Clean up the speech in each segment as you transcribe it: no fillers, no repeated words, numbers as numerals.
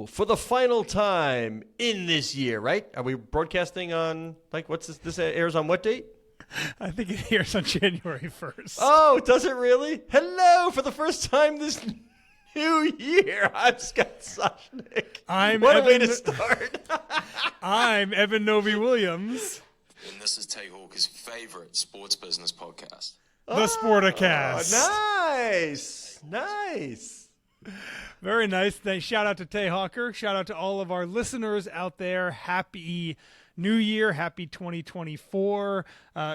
for the final time in this year, right? Are we broadcasting on, what's this? This airs on what date? I think it airs on January 1st. Oh, does it really? Hello, for the first time this new year. I'm Scott Soshnick. What a way to start. I'm Eben Novy-Williams. And this is Tay Hawker's favorite sports business podcast. The Sporticast. Nice. Very nice. Shout out to Tay Hawker. Shout out to all of our listeners out there. Happy New Year. Happy 2024.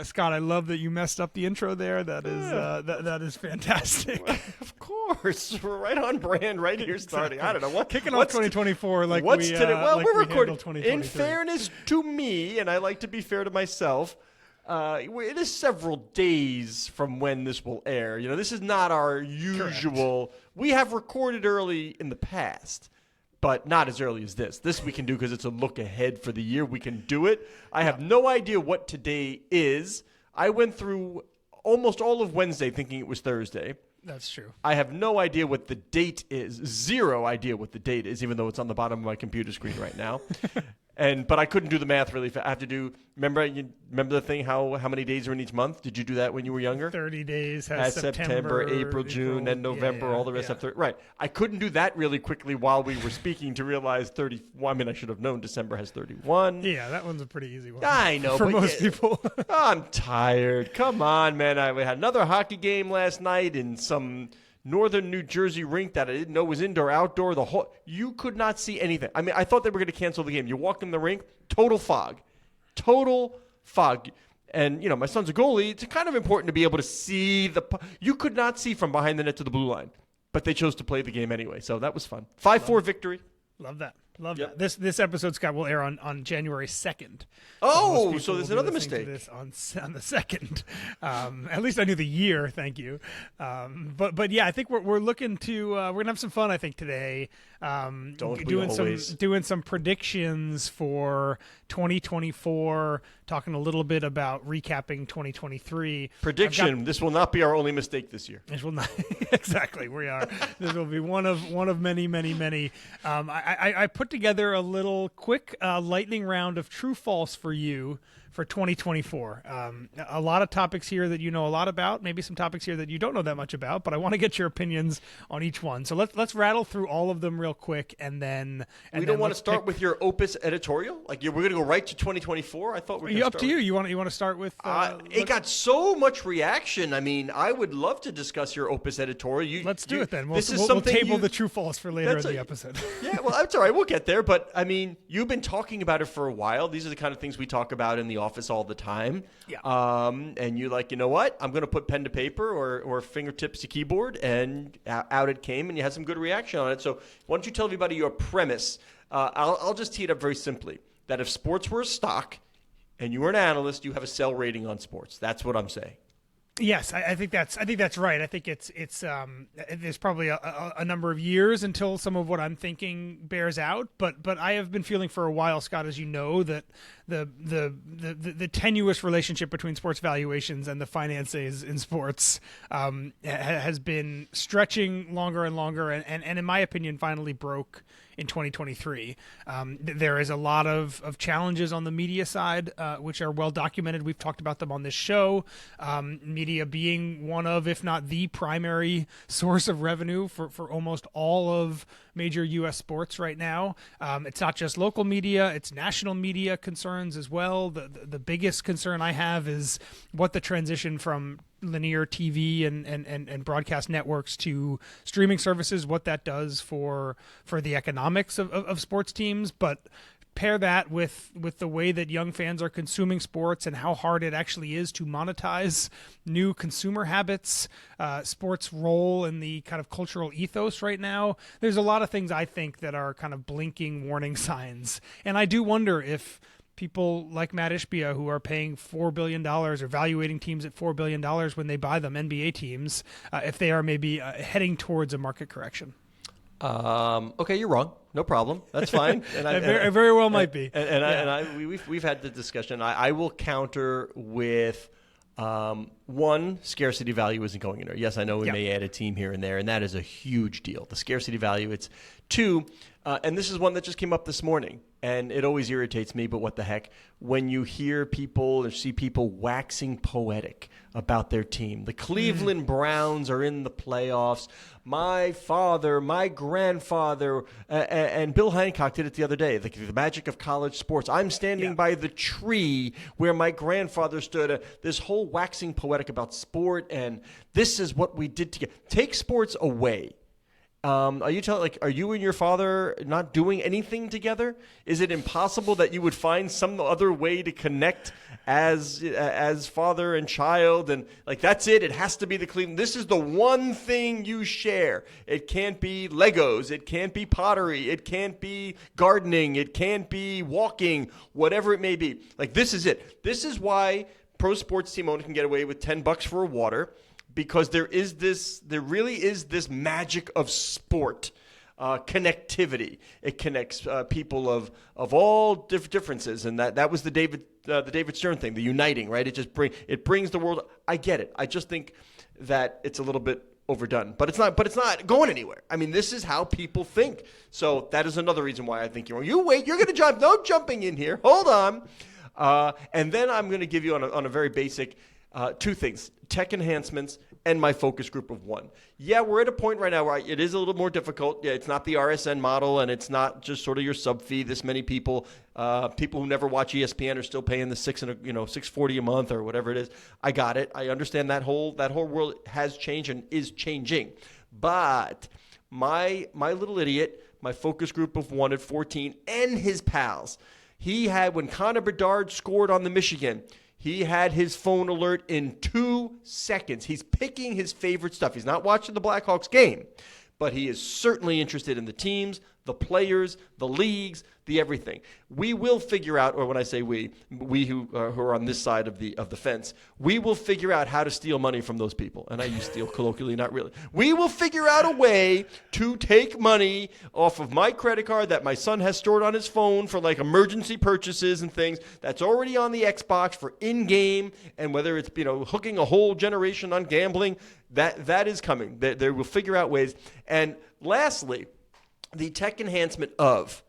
Scott, I love that you messed up the intro there. That is fantastic. Of course. We're right on brand right here starting. I don't know. Kicking off 2024 like what's we, today? Well, like we're we recording. In fairness to me, and I like to be fair to myself, it is several days from when this will air. You know, this is not our usual. Correct. We have recorded early in the past, but not as early as this. This we can do because it's a look ahead for the year. We can do it. I have no idea what today is. I went through almost all of Wednesday thinking it was Thursday. That's true. I have no idea what the date is. Zero idea what the date is, even though it's on the bottom of my computer screen right now. But I couldn't do the math really fast. I have to do. Remember the thing? How many days are in each month? Did you do that when you were younger? 30 days. Has September, April, June, and November. All the rest have 30. Right. I couldn't do that really quickly while we were speaking to realize 30. Well, I mean, I should have known December has 31. Yeah, that one's a pretty easy one. I know for most people. I'm tired. Come on, man. We had another hockey game last night in some northern New Jersey rink that I didn't know was indoor, outdoor. You could not see anything. I mean, I thought they were going to cancel the game. You walk in the rink, total fog. And, you know, my son's a goalie. It's kind of important to be able to see you could not see from behind the net to the blue line, but they chose to play the game anyway. So that was fun. 5-4 victory. Love that. Love that. This episode, Scott, will air on January 2nd. So there's another mistake. This on the 2nd. At least I knew the year. Thank you. But yeah, I think we're looking to we're gonna have some fun. I think today. Doing some predictions for 2024. Talking a little bit about recapping 2023. Prediction: this will not be our only mistake this year. This will not exactly. We are. This will be one of many. I put together a little quick lightning round of true false for you for 2024. A lot of topics here that you know a lot about, maybe some topics here that you don't know that much about, but I want to get your opinions on each one. So let's rattle through all of them real quick, and then we don't want to start with your opus editorial. Like we're going to go right to 2024. I thought we were up to you. You want to start with? It got so much reaction. I mean, I would love to discuss your opus editorial. Let's do it then. We'll table the true false for later in the episode. Yeah, well, that's all right. We'll get there. But I mean, you've been talking about it for a while. These are the kind of things we talk about in the office all the time. Yeah. And you're like, you know what? I'm going to put pen to paper or fingertips to keyboard, and out it came, and you had some good reaction on it. So why don't you tell everybody your premise? I'll just tee it up very simply. That if sports were a stock and you were an analyst, you have a sell rating on sports. That's what I'm saying. Yes, I think that's right. I think it's there's probably a number of years until some of what I'm thinking bears out. But I have been feeling for a while, Scott, as you know, that the tenuous relationship between sports valuations and the finances in sports has been stretching longer and longer, and in my opinion, finally broke in 2023. There is a lot of challenges on the media side, which are well documented. We've talked about them on this show. Media being one of, if not the primary source of revenue for almost all of major U.S. sports right now. It's not just local media, it's national media concerns as well. The biggest concern I have is what the transition from linear TV and broadcast networks to streaming services, what that does for the economics of sports teams. But pair that with the way that young fans are consuming sports and how hard it actually is to monetize new consumer habits, sports' role in the kind of cultural ethos right now. There's a lot of things I think that are kind of blinking warning signs. And I do wonder if people like Matt Ishbia, who are paying $4 billion or valuating teams at $4 billion when they buy them, NBA teams, if they are maybe heading towards a market correction. Okay, you're wrong. No problem. That's fine. And I very well might be. We've had the discussion. I will counter with one, scarcity value isn't going in there. Yes, I know we may add a team here and there, and that is a huge deal. The scarcity value. It's two. And this is one that just came up this morning, and it always irritates me, but what the heck, when you hear people or see people waxing poetic about their team. The Cleveland Browns are in the playoffs. My father, my grandfather, and Bill Hancock did it the other day, the magic of college sports. I'm standing by the tree where my grandfather stood. This whole waxing poetic about sport, and this is what we did together. Take sports away. Are you and your father not doing anything together? Is it impossible that you would find some other way to connect as father and child? And that's it. It has to be the Cleveland. This is the one thing you share. It can't be Legos. It can't be pottery. It can't be gardening. It can't be walking. Whatever it may be. This is it. This is why pro sports team owner can get away with $10 for a water. Because there really is this magic of sport, connectivity. It connects people of all differences, and that was the David Stern thing, the uniting, right? It brings the world. I get it. I just think that it's a little bit overdone, but it's not. But it's not going anywhere. I mean, this is how people think. So that is another reason why I think you're wrong. You wait. You're going to jump. No jumping in here. Hold on. And then I'm going to give you on a very basic. Two things, tech enhancements and my focus group of one. Yeah, we're at a point right now where it is a little more difficult. Yeah, it's not the RSN model, and it's not just sort of your sub fee. This many people who never watch ESPN are still paying the $640 a month or whatever it is. I got it. I understand that whole world has changed and is changing. But my little idiot, my focus group of one at 14, and his pals, he had when Connor Bedard scored on the Michigan. He had his phone alert in 2 seconds. He's picking his favorite stuff. He's not watching the Blackhawks game, but he is certainly interested in the teams, the players, the leagues, the everything. We will figure out, or when I say we who are on this side of the fence, we will figure out how to steal money from those people. And I use steal colloquially, not really. We will figure out a way to take money off of my credit card that my son has stored on his phone for emergency purchases and things that's already on the Xbox for in-game, and whether it's hooking a whole generation on gambling, that is coming. They will figure out ways. And lastly, the tech enhancement of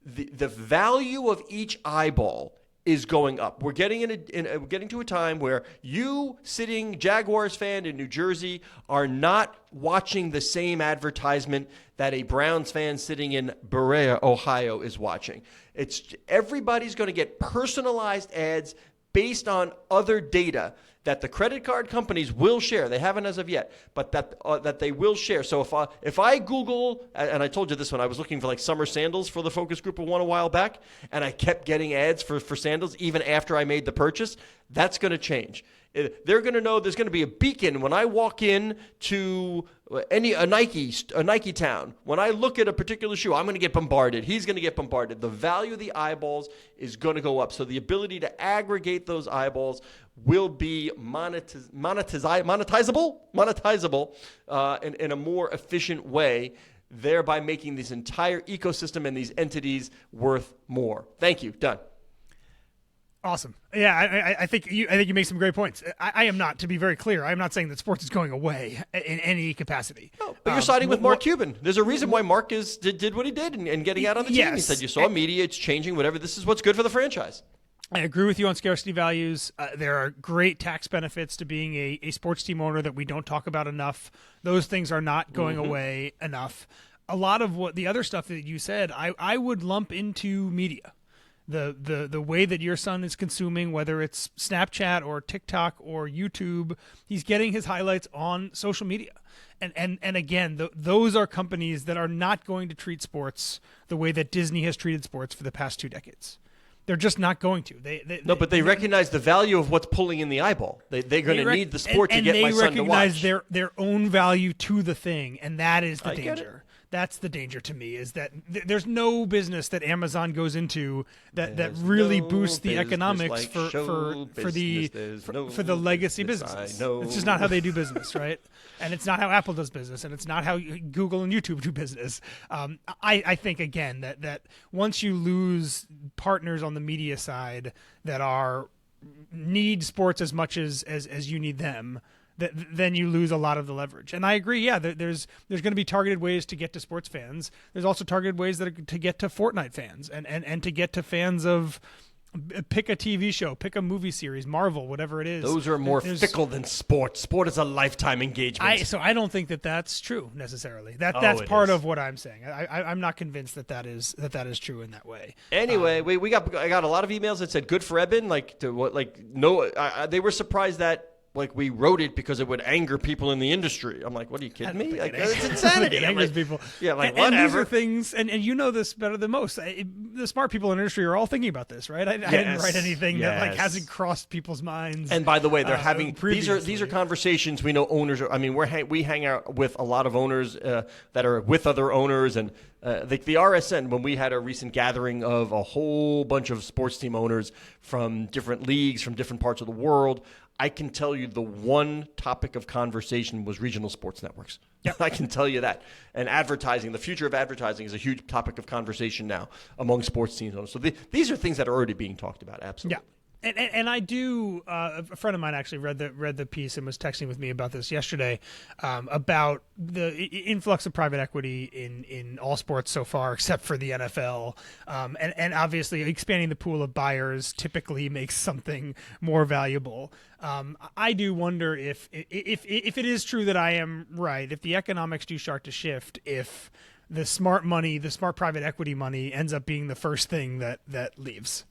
the value of each eyeball is going up. We're getting we're getting to a time where you, sitting Jaguars fan in New Jersey, are not watching the same advertisement that a Browns fan sitting in Berea, Ohio, is watching. Everybody's going to get personalized ads based on other data that the credit card companies will share. They haven't as of yet, but that they will share. So if I Google, and I told you this when I was looking for summer sandals for the focus group of one a while back, and I kept getting ads for sandals even after I made the purchase, that's going to change. They're going to know there's going to be a beacon when I walk in to a Nike town. When I look at a particular shoe, I'm going to get bombarded. He's going to get bombarded. The value of the eyeballs is going to go up. So the ability to aggregate those eyeballs will be monetizable in a more efficient way, thereby making this entire ecosystem and these entities worth more. Thank you. Done. Awesome. Yeah, I think you make some great points. I am not, to be very clear, I'm not saying that sports is going away in any capacity. Oh, but you're siding with Mark Cuban. There's a reason why Mark did what he did and getting out on the team. He said, you saw media, it's changing, whatever. This is what's good for the franchise. I agree with you on scarcity values. There are great tax benefits to being a sports team owner that we don't talk about enough. Those things are not going away enough. A lot of what the other stuff that you said, I would lump into media. The way that your son is consuming, whether it's Snapchat or TikTok or YouTube, he's getting his highlights on social media. And again, those are companies that are not going to treat sports the way that Disney has treated sports for the past 2 decades. They're just not going to. But they recognize the value of what's pulling in the eyeball. They're going to need the sport to get my son to watch. And they recognize their own value to the thing, and that is the danger. That's the danger to me, is that there's no business that Amazon goes into that really boosts the economics for the legacy businesses. It's just not how they do business, right? And it's not how Apple does business, and it's not how Google and YouTube do business. I think, again, that once you lose partners on the media side that need sports as much as you need them, then you lose a lot of the leverage. And I agree. Yeah, there's going to be targeted ways to get to sports fans. There's also targeted ways that are to get to Fortnite fans and to get to fans of pick a TV show, pick a movie series, Marvel, whatever it is. Those are more fickle than sport. Sport is a lifetime engagement. So I don't think that's true necessarily. That's part is. of what I'm saying. I'm not convinced that is true in that way. Anyway, I got a lot of emails that said good for Eben. They were surprised that we wrote it because it would anger people in the industry. I'm like, what are you kidding me? It's insanity. It angers people. Yeah, whatever. And these are things, and you know this better than most. The smart people in the industry are all thinking about this, right? I didn't write anything that hasn't crossed people's minds. And by the way, they're having these are conversations. We know owners are. I mean, we hang out with a lot of owners that are with other owners, and the RSN, when we had a recent gathering of a whole bunch of sports team owners from different leagues, from different parts of the world, I can tell you the one topic of conversation was regional sports networks. Yep. I can tell you that. And advertising, the future of advertising is a huge topic of conversation now among sports teams owners. So these are things that are already being talked about, absolutely. Yeah. And I do. A friend of mine actually read the piece and was texting with me about this yesterday, about the influx of private equity in all sports so far, except for the NFL. And obviously, expanding the pool of buyers typically makes something more valuable. I do wonder if it is true that I am right, if the economics do start to shift, if the smart private equity money ends up being the first thing that leaves.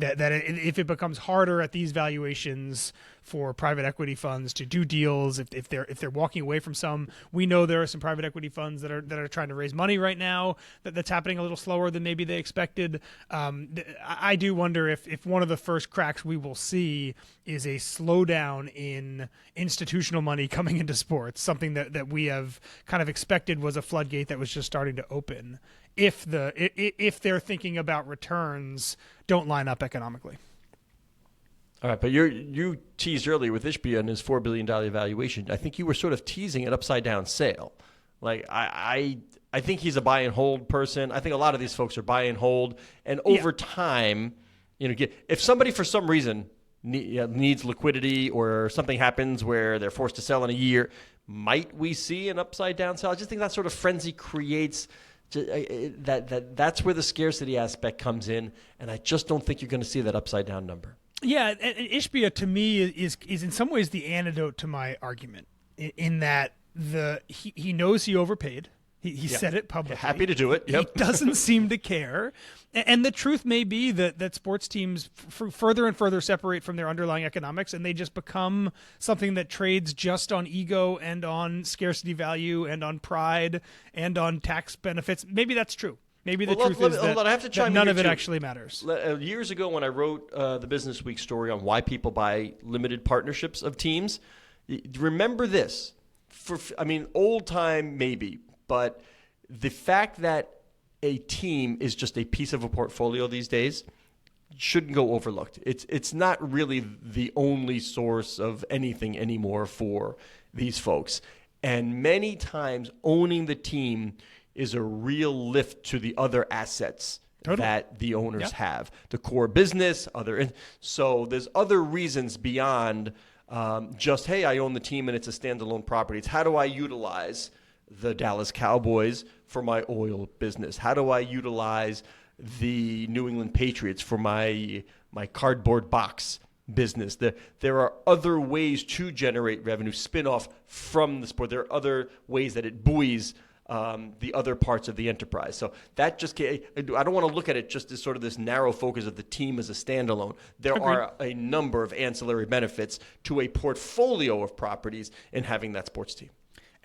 If it becomes harder at these valuations for private equity funds to do deals, if they're walking away from some, we know there are some private equity funds that are trying to raise money right now that's happening a little slower than maybe they expected. I do wonder if one of the first cracks we will see is a slowdown in institutional money coming into sports, something that we have kind of expected was a floodgate that was just starting to open. If they're thinking about returns don't line up economically. All right, but you teased earlier with Ishbia and his $4 billion valuation. I think you were sort of teasing an upside-down sale. I think he's a buy and hold person. I think a lot of these folks are buy and hold. And over time, if somebody for some reason needs liquidity or something happens where they're forced to sell in a year, might we see an upside-down sale? I just think that sort of frenzy creates that's where the scarcity aspect comes in, and I just don't think you're going to see that upside down number. Yeah, and Ishbia to me is in some ways the antidote to my argument, in that he knows he overpaid. He said it publicly. Happy to do it. Yep. He doesn't seem to care. And the truth may be that sports teams further and further separate from their underlying economics, and they just become something that trades just on ego and on scarcity value and on pride and on tax benefits. Maybe that's true. Maybe the truth is that none of it actually matters. Years ago when I wrote the Business Week story on why people buy limited partnerships of teams, remember this. Old time maybe, but the fact that a team is just a piece of a portfolio these days shouldn't go overlooked. It's not really the only source of anything anymore for these folks. And many times owning the team is a real lift to the other assets that the owners have. The core business, so there's other reasons beyond just, hey, I own the team and it's a standalone property. It's how do I utilize the Dallas Cowboys for my oil business? How do I utilize the New England Patriots for my cardboard box business? There are other ways to generate revenue, spin off from the sport. There are other ways that it buoys the other parts of the enterprise. So that I don't want to look at it just as sort of this narrow focus of the team as a standalone. There are a number of ancillary benefits to a portfolio of properties in having that sports team.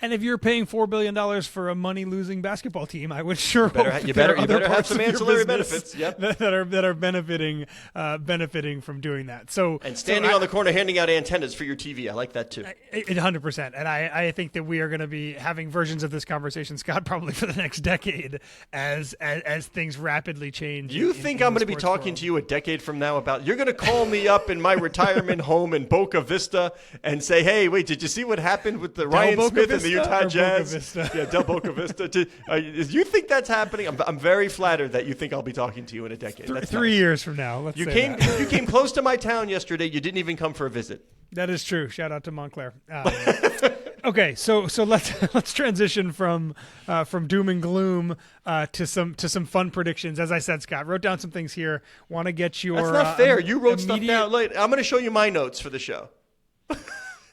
And if you're paying $4 billion for a money-losing basketball team, I would sure hope you better have some ancillary benefits. Yep. that are benefiting from doing that. And standing on the corner handing out antennas for your TV, I like that too. 100%. And I think that we are going to be having versions of this conversation, Scott, probably for the next decade as things rapidly change. You think I'm going to be talking to you a decade from now about? You're going to call me up in my retirement home in Boca Vista and say, "Hey, wait, did you see what happened with the Ryan Smith and the Vista Utah or Jazz. Boca Vista? Yeah, Del Boca Vista. You think that's happening? I'm very flattered that you think I'll be talking to you in a decade. That's 3 nice. years from now. Let's You say came. that. You came close to my town yesterday. You didn't even come for a visit. That is true. Shout out to Montclair. Okay, so let's transition from doom and gloom to some fun predictions. As I said, Scott wrote down some things here. Want to get your That's not fair. You wrote stuff immediate- down late. I'm going to show you my notes for the show.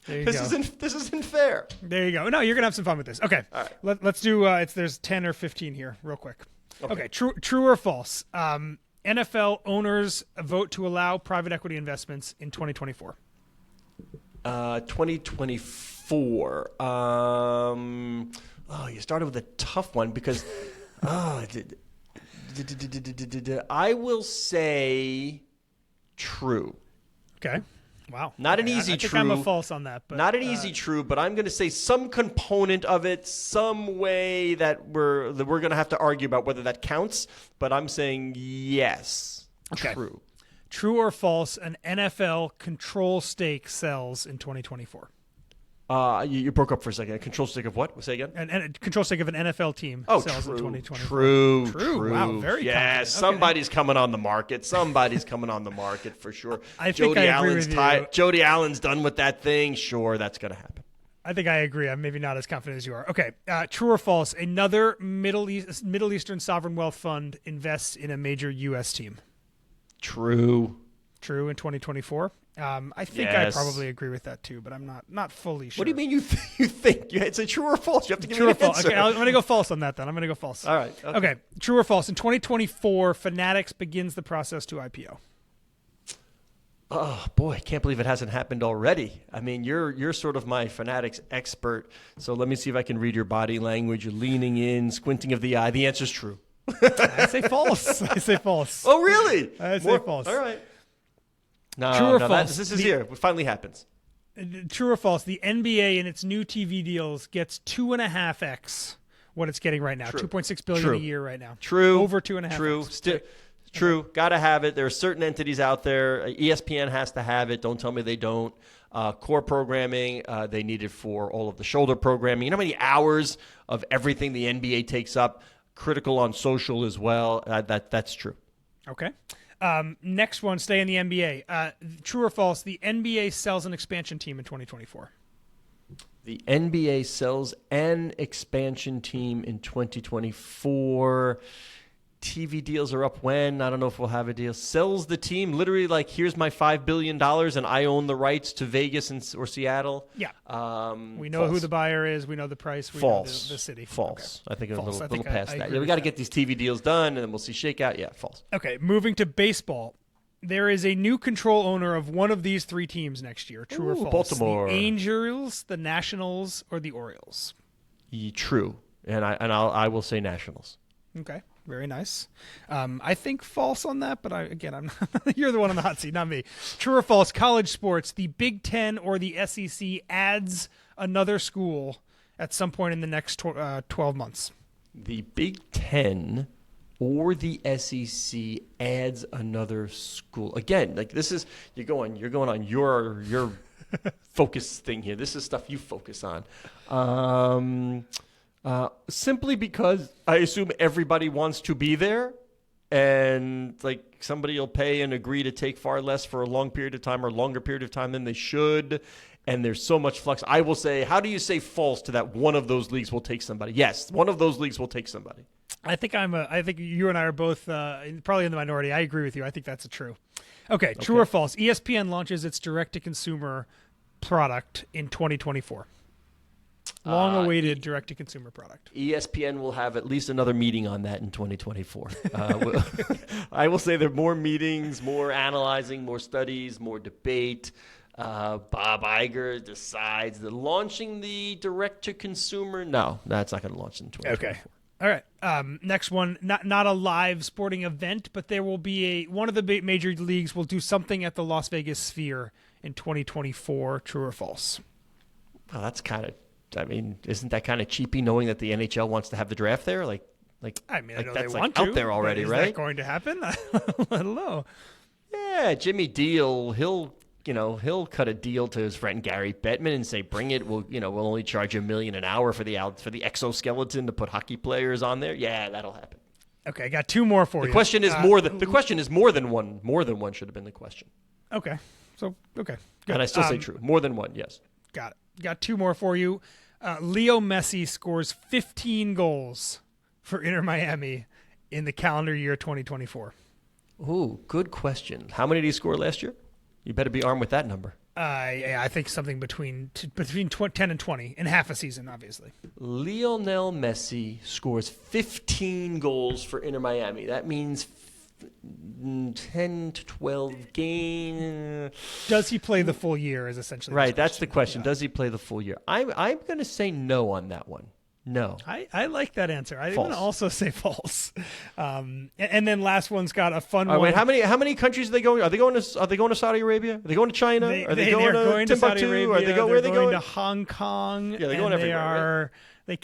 There you This go. isn't fair. There you go. No, you're gonna have some fun with this. Okay, All right. let's do. There's 10 or 15 here, real quick. Okay, true or false? NFL owners vote to allow private equity investments in 2024. 2024. You started with a tough one because I will say true. Okay. Wow. Not an Okay, easy I think true. I'm a false on that. But, Not an easy true, but I'm going to say some component of it, some way that we're going to have to argue about whether that counts. But I'm saying yes, Okay. true. True or false? An NFL control stake sells in 2024. You broke up for a second. A control stick of what? Say again. And a control stake of an NFL team Oh, sells true. in 2024. True. Wow, very Yeah, confident. Okay. somebody's coming on the market. Somebody's coming on the market for sure. I think I agree with you. Jody Allen's done with that thing. Sure, that's going to happen. I think I agree. I'm maybe not as confident as you are. Okay. True or false? Another Middle Eastern sovereign wealth fund invests in a major U.S. team. True. True in 2024. I think Yes. I probably agree with that too, but I'm not fully sure. What do you mean you think? It's a true or false. You have to give True me or an false? answer. Okay, I'm going to go false on that then. I'm going to go false. All right. Okay. True or false? In 2024, Fanatics begins the process to IPO. Oh boy, I can't believe it hasn't happened already. I mean, you're sort of my Fanatics expert. So let me see if I can read your body language. You're leaning in, squinting of the eye. The answer's true. I say false. I say false. Oh really? I say false. All right. No, True or no, false? this is here. It finally happens. True or false? The NBA in its new TV deals gets 2.5x what it's getting right now. True. 2.6 billion True. a year right now. True. Over 2.5x. True. True. Got to have it. There are certain entities out there. ESPN has to have it. Don't tell me they don't. Core programming, they need it for all of the shoulder programming. You know how many hours of everything the NBA takes up? Critical on social as well. That's true. Okay. Next one, stay in the NBA. True or false? The NBA sells an expansion team in 2024. The NBA sells an expansion team in 2024. TV deals are up when? I don't know if we'll have a deal. Sells the team, literally like, here's my $5 billion and I own the rights to Vegas or Seattle. Yeah. We know false. who the buyer is. We know the price. We False. know the city. False. Okay. I think a False. little I past that. agree Yeah, we with got to that. get these TV deals done and then we'll see shakeout. Yeah, false. Okay, moving to baseball. There is a new control owner of one of these three teams next year. True or Ooh, false? Baltimore. The Angels, the Nationals, or the Orioles? True. And I will say Nationals. Okay, very nice. I think false on that, but I'm you're the one on the hot seat, not me. True or false? College sports, the Big Ten or the SEC adds another school at some point in the next 12 months. The Big Ten or the SEC adds another school. Again, like this is you're going on your focus thing here. This is stuff you focus on. Simply because I assume everybody wants to be there, and like somebody will pay and agree to take far less for a long period of time or longer period of time than they should. And there's so much flux. I will say, how do you say false to that? One of those leagues will take somebody. Yes, one of those leagues will take somebody. I think you and I are both probably in the minority. I agree with you. I think that's a true. Okay, true or false? ESPN launches its direct-to-consumer product in 2024. Long-awaited direct-to-consumer product. ESPN will have at least another meeting on that in 2024. I will say there are more meetings, more analyzing, more studies, more debate. Bob Iger decides that launching the direct-to-consumer, no, that's not going to launch in 2024. Okay. All right. Next one, not a live sporting event, but there will be one of the major leagues will do something at the Las Vegas Sphere in 2024. True or false? Well, that's kind of, isn't that kind of cheapy knowing that the NHL wants to have the draft there? I know that's they want out to. there already, Is right? that going to happen? I don't know. Yeah, Jimmy Deal, he'll cut a deal to his friend Gary Bettman and say, "Bring it. We'll only charge $1 million an hour for the exoskeleton to put hockey players on there." Yeah, that'll happen. Okay, I got two more for you. The question is more than one. More than one should have been the question. Okay. So, okay. Good. And I still say true. More than one, yes. Got it. Got two more for you. Leo Messi scores 15 goals for Inter Miami in the calendar year 2024. Ooh, good question. How many did he score last year? You better be armed with that number. I think something between 10 and 20 in half a season, obviously. Lionel Messi scores 15 goals for Inter Miami. That means 10 to 12 games. Does he play the full year is essentially right, that's the question. Yeah. Does he play the full year? I'm going to say no on that one. No. I like that answer. I'm going to also say false. And then last one's got a fun one. Wait, how many countries are they going? Are they going to Saudi Arabia? Are they going to China? Are they going to Saudi Arabia? Where are they going? To Hong Kong. Yeah, they're going everywhere. Right? They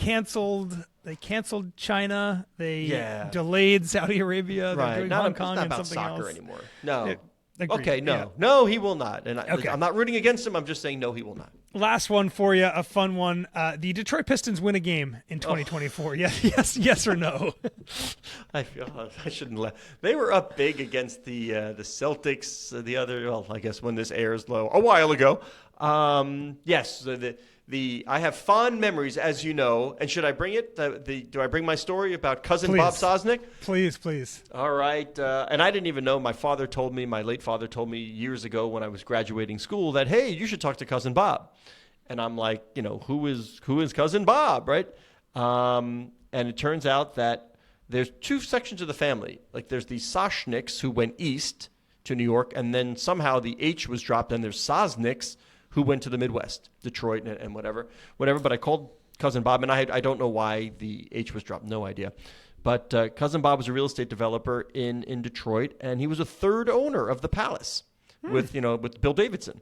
canceled China. They delayed Saudi Arabia. They're doing Hong Kong and something else. It's not about soccer anymore. No. Okay, no. Yeah. No, he will not. And I'm not rooting against him. I'm just saying no, he will not. Last one for you, a fun one. The Detroit Pistons win a game in 2024. Yes or no? I shouldn't laugh. They were up big against the Celtics I guess when this airs a while ago. Yes, I have fond memories, as you know. And should I bring it? Do I bring my story about cousin Bob Soshnick? Please. All right. And I didn't even know. My late father told me years ago when I was graduating school that, hey, you should talk to cousin Bob. And I'm like, who is cousin Bob, right? And it turns out that there's two sections of the family. Like there's the Soshnicks who went east to New York, and then somehow the H was dropped, and there's Sosnicks who went to the Midwest, Detroit and whatever. But I called cousin Bob, and I don't know why the H was dropped, no idea. But cousin Bob was a real estate developer in Detroit, and he was a third owner of the Palace with Bill Davidson.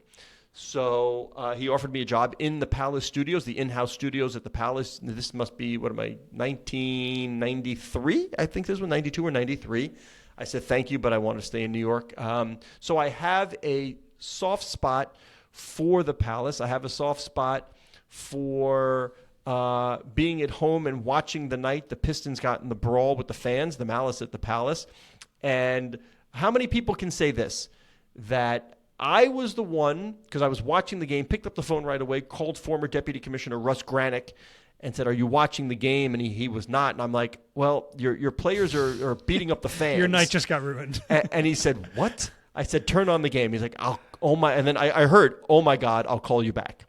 So he offered me a job in the Palace studios, the in-house studios at the Palace. This must be, 1993? I think this was 92 or 93. I said, thank you, but I want to stay in New York. So I have a soft spot for the Palace. I have a soft spot for being at home and watching the night the Pistons got in the brawl with the fans, the malice at the Palace. And how many people can say this? That I was the one, because I was watching the game, picked up the phone right away, called former Deputy Commissioner Russ Granick and said, are you watching the game? And he was not. And I'm like, well, your players are beating up the fans. Your night just got ruined. And he said, what? I said, turn on the game. He's like, and then I heard, oh my God, I'll call you back.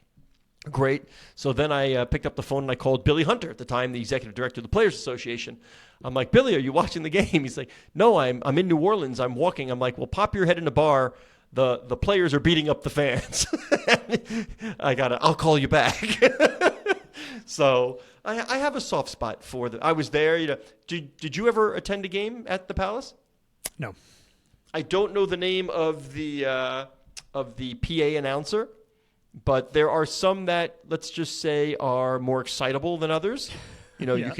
Great. So then I picked up the phone and I called Billy Hunter, at the time the executive director of the Players Association. I'm like, Billy, are you watching the game? He's like, no, I'm in New Orleans. I'm walking. I'm like, well, pop your head in a bar. The players are beating up the fans. I'll call you back. So I have a soft spot for I was there. Did you ever attend a game at the Palace? No. I don't know the name of the PA announcer, but there are some that, let's just say, are more excitable than others. Yeah.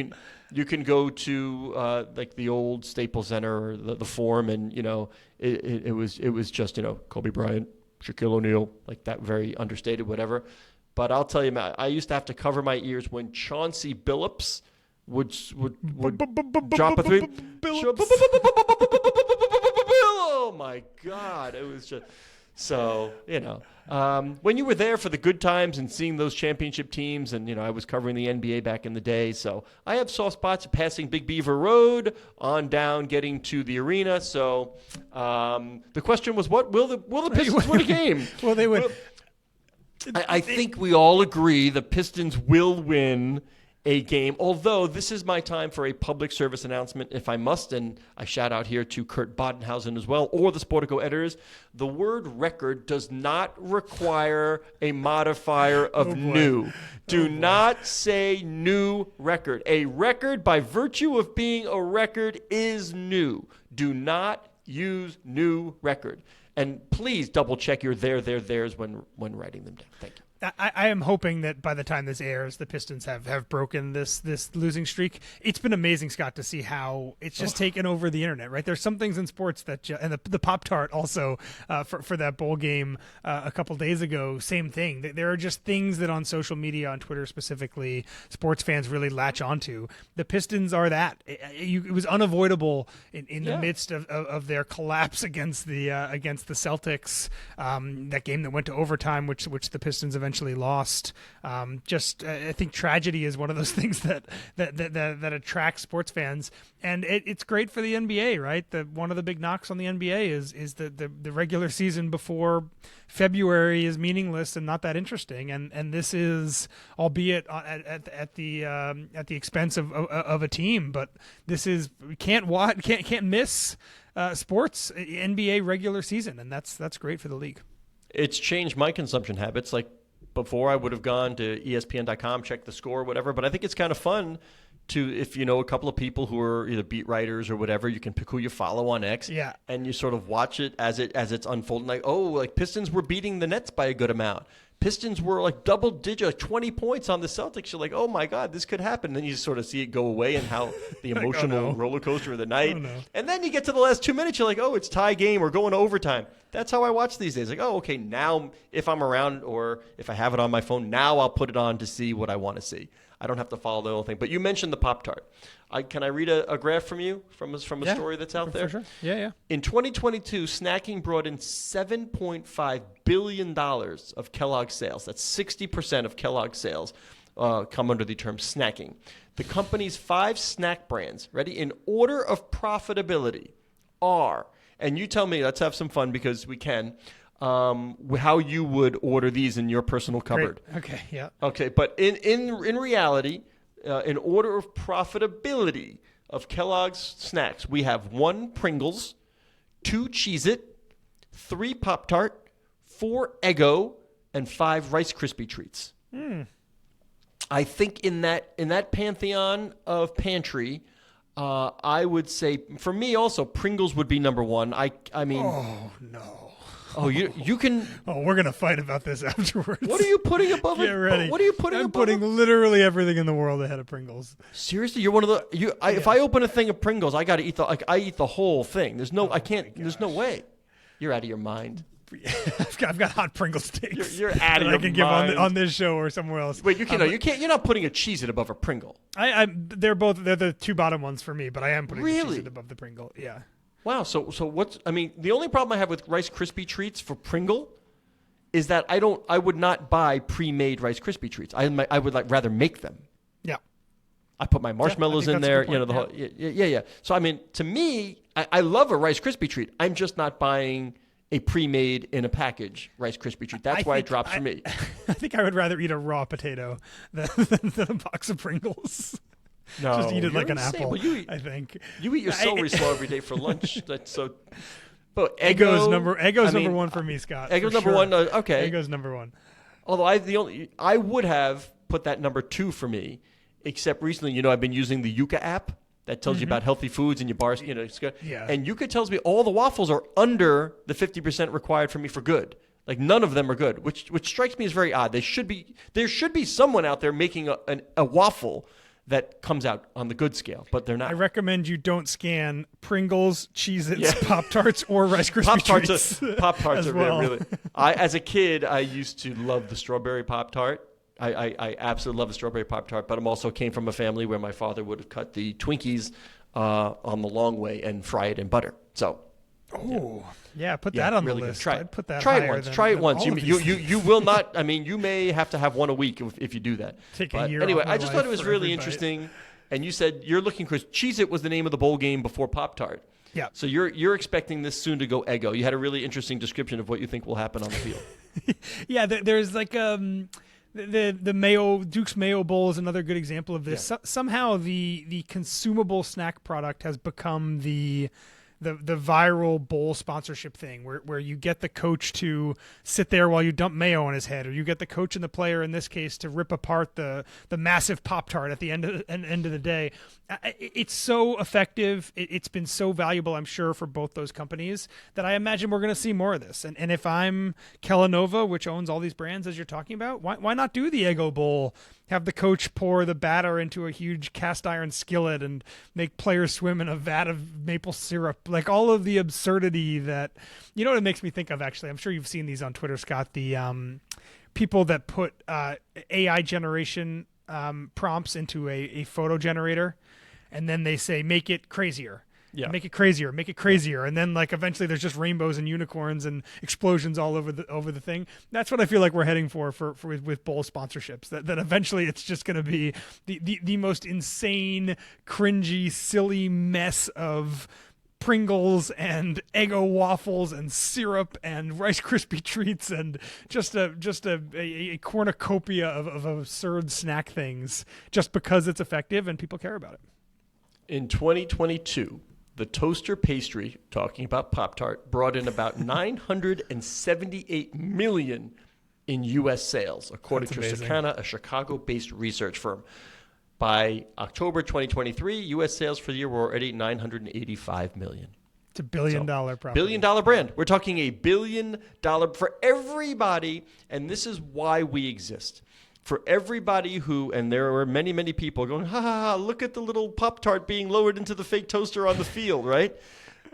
You can go to like the old Staples Center or the Forum, and it was just Kobe Bryant, Shaquille O'Neal, like that, very understated, whatever. But I'll tell you, Matt, I used to have to cover my ears when Chauncey Billups would drop a three. Oh my God! It was just so when you were there for the good times and seeing those championship teams, and I was covering the NBA back in the day, so I have soft spots passing Big Beaver Road on down, getting to the arena. So the question was, what will the Pistons win a game? Well, they would. I think we all agree the Pistons will win a game, although this is my time for a public service announcement, if I must, and I shout out here to Kurt Bodenhausen as well, or the Sportico editors. The word record does not require a modifier of new. Do not say new record. A record, by virtue of being a record, is new. Do not use new record. And please double check your theirs when writing them down. Thank you. I am hoping that by the time this airs, the Pistons have broken this losing streak. It's been amazing, Scott, to see how it's just taken over the internet, right? There's some things in sports that, and the Pop-Tart also for that bowl game a couple days ago, same thing. There are just things that on social media, on Twitter specifically, sports fans really latch onto. The Pistons are that. It was unavoidable in the midst of their collapse against the Celtics, that game that went to overtime, which the Pistons eventually lost. I think tragedy is one of those things that attracts sports fans, and it's great for the NBA, right? One of the big knocks on the NBA is the regular season before February is meaningless and not that interesting, and this is, albeit at the expense of a team, but this is can't miss sports NBA regular season, and that's great for the league. It's changed my consumption habits. Like, before, I would have gone to ESPN.com, checked the score, whatever. But I think it's kind of fun to, if you know a couple of people who are either beat writers or whatever, you can pick who you follow on X. Yeah. And you sort of watch it as it's unfolding. Like, Pistons were beating the Nets by a good amount. Pistons were like double digit, like 20 points on the Celtics. You're like, oh my God, this could happen. And then you sort of see it go away and how the emotional roller coaster of the night. And then you get to the last 2 minutes, you're like, oh, it's tie game or going to overtime. That's how I watch these days. Like, oh, okay, now if I'm around or if I have it on my phone, now I'll put it on to see what I want to see. I don't have to follow the whole thing. But you mentioned the Pop-Tart. Can I read a graph from you from a story that's out there? For sure. Yeah. In 2022, snacking brought in $7.5 billion of Kellogg's sales. That's 60% of Kellogg's sales come under the term snacking. The company's 5 snack brands, ready, in order of profitability are, and you tell me, let's have some fun because we can, how you would order these in your personal cupboard. Great. Okay, yeah. Okay, but in reality, in order of profitability of Kellogg's snacks, we have 1 Pringles, 2 Cheez-It, 3 Pop-Tart, 4 Eggo, and 5 Rice Krispie Treats. I think in that pantheon of pantry, I would say, for me also, Pringles would be number 1. I mean... Oh, no. Oh, you can... Oh, we're going to fight about this afterwards. What are you putting above it? Get ready. What are you putting I'm above putting it? literally everything in the world ahead of Pringles. Seriously? You're one of the... If I open a thing of Pringles, I got to eat I eat the whole thing. There's no... I can't... There's no way. You're out of your mind. I've got hot Pringle sticks. You're out of your mind. I can give on this show or somewhere else. Wait, you can't. You're not putting a Cheez-It above a Pringle. They're the 2 bottom ones for me, but I am putting the Really? Cheez-It above the Pringle. Yeah. Wow. So what's? I mean, the only problem I have with Rice Krispie Treats for Pringle is that I would not buy pre-made Rice Krispie Treats. I would rather make them. Yeah. I put my marshmallows in there. You know, the whole. Yeah. So I mean, to me, I love a Rice Krispie Treat. I'm just not buying a pre-made in a package Rice Krispie Treat. That's why it drops for me. I think I would rather eat a raw potato than a box of Pringles. No, just eat it like an insane. apple. Well, I think you eat your celery slaw every day for lunch. That's so. But Eggo's number 1 for me, Scott. Eggo's number 1. Okay. Eggo's number 1. Although I would have put that number 2 for me, except recently, I've been using the Yuka app that tells you about healthy foods and your bars. It's good. Yeah. And Yuka tells me all the waffles are under the 50% required for me for good. Like none of them are good, which strikes me as very odd. There should be someone out there making a waffle that comes out on the good scale, but they're not. I recommend you don't scan Pringles, Cheez-Its, Pop-Tarts, or Rice Krispie Treats. Pop-Tarts as are well. really... As a kid, I used to love the strawberry Pop-Tart. I absolutely love the strawberry Pop-Tart, but I also came from a family where my father would have cut the Twinkies on the long way and fry it in butter. So... put that on really the good. list. Try I'd put that Try it higher once. than- Try it than once. all of these things. You will not. I mean, you may have to have one a week if you do that. Take a But year anyway, off my I just thought life it was for really every bite. interesting. And you said you're looking because Cheez-It was the name of the bowl game before Pop-Tart. Yeah. So you're expecting this soon to go Eggo. You had a really interesting description of what you think will happen on the field. Yeah, there's like the Mayo Duke's Mayo Bowl is another good example of this. Yeah. Somehow the consumable snack product has become the the viral bowl sponsorship thing where you get the coach to sit there while you dump mayo on his head, or you get the coach and the player in this case to rip apart the massive Pop-Tart at the end of the day. It's so effective. It's been so valuable, I'm sure, for both those companies that I imagine we're going to see more of this. And if I'm Kellanova, which owns all these brands as you're talking about, why not do the Eggo Bowl? Have the coach pour the batter into a huge cast iron skillet and make players swim in a vat of maple syrup. Like all of the absurdity that, you know what it makes me think of, actually? I'm sure you've seen these on Twitter, Scott. The people that put AI generation prompts into a photo generator, and then they say, make it crazier. Yeah. Make it crazier, make it crazier. And then like eventually there's just rainbows and unicorns and explosions all over the thing. That's what I feel like we're heading for with bowl sponsorships. That eventually it's just going to be the most insane, cringy, silly mess of Pringles and Eggo waffles and syrup and Rice Krispie treats and just a cornucopia of absurd snack things just because it's effective and people care about it. In 2022, the toaster pastry, talking about Pop-Tart, brought in about $978 million in U.S. sales, according to Circana, a Chicago-based research firm. By October 2023, U.S. sales for the year were already $985 million. It's $1 billion property. $1 billion brand. We're talking $1 billion for everybody, and this is why we exist. For everybody who, and there were many, many people going, ha ha ha, look at the little Pop-Tart being lowered into the fake toaster on the field, right?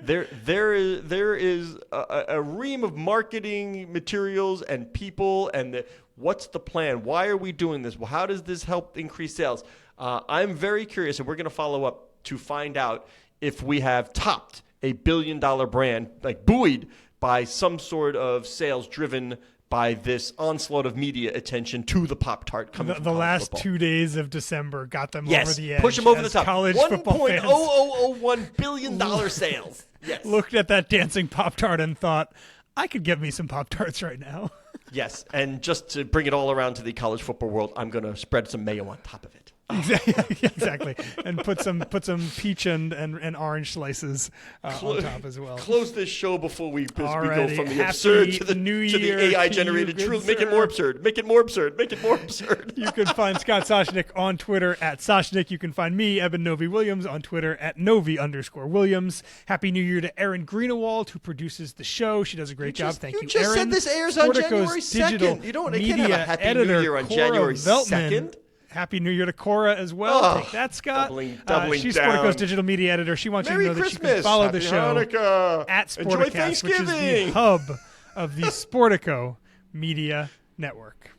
There is a ream of marketing materials and people, and what's the plan? Why are we doing this? Well, how does this help increase sales? I'm very curious, and we're going to follow up to find out if we have topped $1 billion brand, like buoyed by some sort of sales driven by this onslaught of media attention to the Pop-Tart coming from the last football. 2 days of December got them over the edge. Push them over the top. College football fans $1.0001 billion sales. Yes. Looked at that dancing Pop-Tart and thought, I could get me some Pop-Tarts right now. Yes, and just to bring it all around to the college football world, I'm going to spread some mayo on top of it. Exactly, and put some peach and orange slices on top as well. Close this show before we go Alrighty. from the Happy absurd to New the Year AI to generated you, truth. good Make it sir. more absurd. Make it more absurd. Make it more absurd. You can find Scott Soshnick on Twitter at Soshnick. You can find me, Eben Novy-Williams, on Twitter at Novi_Williams. Happy New Year to Erin Greenewald, who produces the show. She does a great job. Thank you, You just Erin. said this airs on Sportico's January 2nd. You can't have a Happy New Year on January 2nd. Happy New Year to Cora as well. Take that, Scott. Doubling she's down. Sportico's digital media editor. She wants Merry you to know Christmas. that you can follow Happy the show Hanukkah. at Enjoy Sporticast, which is the Thanksgiving. hub of the Sportico Media Network.